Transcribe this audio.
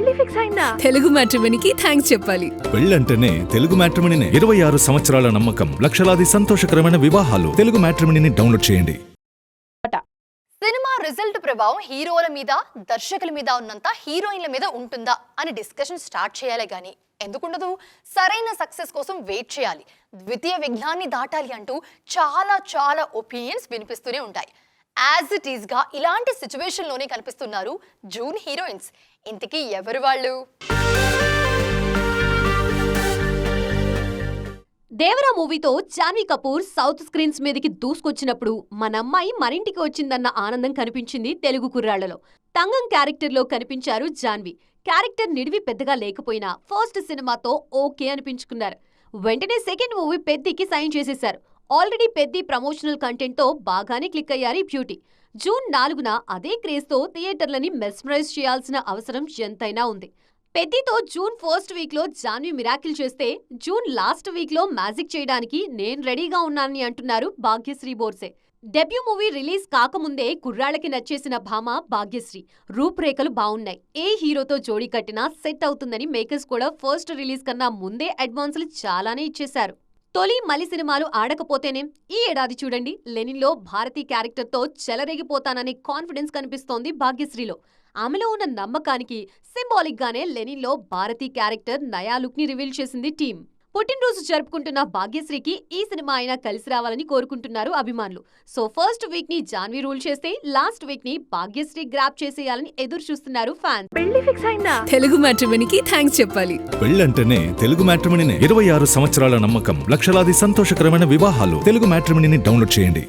పెళ్లి ఫిక్స్ అయిందా? తెలుగు మ్యాట్రిమోనీకి థ్యాంక్స్ చెప్పాలి. పెళ్ళంటేనే తెలుగు మ్యాట్రిమోనీనే. 26 సంవత్సరాల నమ్మకం, లక్షలాది సంతోషకరమైన వివాహాలు. తెలుగు మ్యాట్రిమోనీని డౌన్లోడ్ చేయండి. సినిమా రిజల్ట్ ప్రభావం హీరోల మీద, దర్శకుల మీద ఉన్నంత హీరోయిన్ల మీద ఉంటుందా అని డిస్కషన్ స్టార్ట్ చేయాలి గానీ ఎందుకుండదు? సరైన సక్సెస్ కోసం వెయిట్ చేయాలి, ద్వితీయ విఘ్నాన్ని దాటాలి అంటూ చాలా చాలా ఒపీనియన్స్ వినిపిస్తూనే ఉంటాయి. యాజ్ ఇట్ ఈస్ గా ఇలాంటి సిచ్యువేషన్ లోనే కనిపిస్తున్నారు జూన్ హీరోయిన్స్. ఇంతకీ ఎవరు వాళ్ళు? దేవరా మూవీతో జాన్వీ కపూర్ సౌత్ స్క్రీన్స్ మీదకి దూసుకొచ్చినప్పుడు మన అమ్మాయి మరింటికి వచ్చిందన్న ఆనందం కనిపించింది తెలుగు కుర్రాళ్లలో. తంగం క్యారెక్టర్లో కనిపించారు జాన్వీ. క్యారెక్టర్ నిడివి పెద్దగా లేకపోయినా ఫస్ట్ సినిమాతో ఓకే అనిపించుకున్నారు. వెంటనే సెకండ్ మూవీ పెద్దికి సైన్ చేసేశారు. ఆల్రెడీ పెద్ది ప్రమోషనల్ కంటెంట్ తో బాగానే క్లిక్ అయ్యారు ఈ బ్యూటీ. జూన్ 4న అదే క్రేజ్ తో థియేటర్లని మెస్మరైజ్ చేయాల్సిన అవసరం ఎంతైనా ఉంది. పెద్దితో జూన్ ఫస్ట్ వీక్ లో జాన్వీ మిరాకిల్ చేస్తే, జూన్ లాస్ట్ వీక్ లో మ్యాజిక్ చేయడానికి నేను రెడీగా ఉన్నానని అంటున్నారు Bhagyashri Borse. Debut movie release కాకముందే కుర్రాళ్ళకి నచ్చేసిన భామ భాగ్యశ్రీ. రూపురేఖలు బావున్నాయి, ఏ హీరోతో జోడీ కట్టినా సెట్ అవుతుందని మేకర్స్ కూడా ఫస్ట్ రిలీజ్ కన్నా ముందే అడ్వాన్సులు చాలానే ఇచ్చేశారు. తొలి మలి సినిమాలు ఆడకపోతేనేం, ఈ ఏడాది చూడండి లెనిన్లో భారతీ క్యారెక్టర్తో చెలరేగిపోతాననే కాన్ఫిడెన్స్ కనిపిస్తోంది భాగ్యశ్రీలో. ఆమెలో ఉన్న నమ్మకానికి సింబాలిక్ గానే లెనిన్లో భారతీ క్యారెక్టర్ నయా లుక్ ని రివీల్ చేసింది టీం. పుట్టినరోజు జరుపుకుంటున్న భాగ్యశ్రీకి ఈ సినిమా అయినా కలిసి రావాలని కోరుకుంటున్నారు అభిమానులు. సో ఫస్ట్ వీక్ ని జాన్వీ రూల్ చేస్తే, లాస్ట్ వీక్ ని భాగ్యశ్రీ గ్రాప్ చేసేయాలని ఎదురు చూస్తున్నారు ఫ్యాన్స్. పెళ్లి ఫిక్స్ అయిందా? తెలుగు మ్యాట్రిమోనీకి థ్యాంక్స్ చెప్పాలి. పెళ్ళంటేనే తెలుగు మ్యాట్రిమోనీనే. 26 సంవత్సరాల నమ్మకం, లక్షలాది సంతోషకరమైన వివాహాలు. తెలుగు మ్యాట్రిమోనీని డౌన్లోడ్ చేయండి.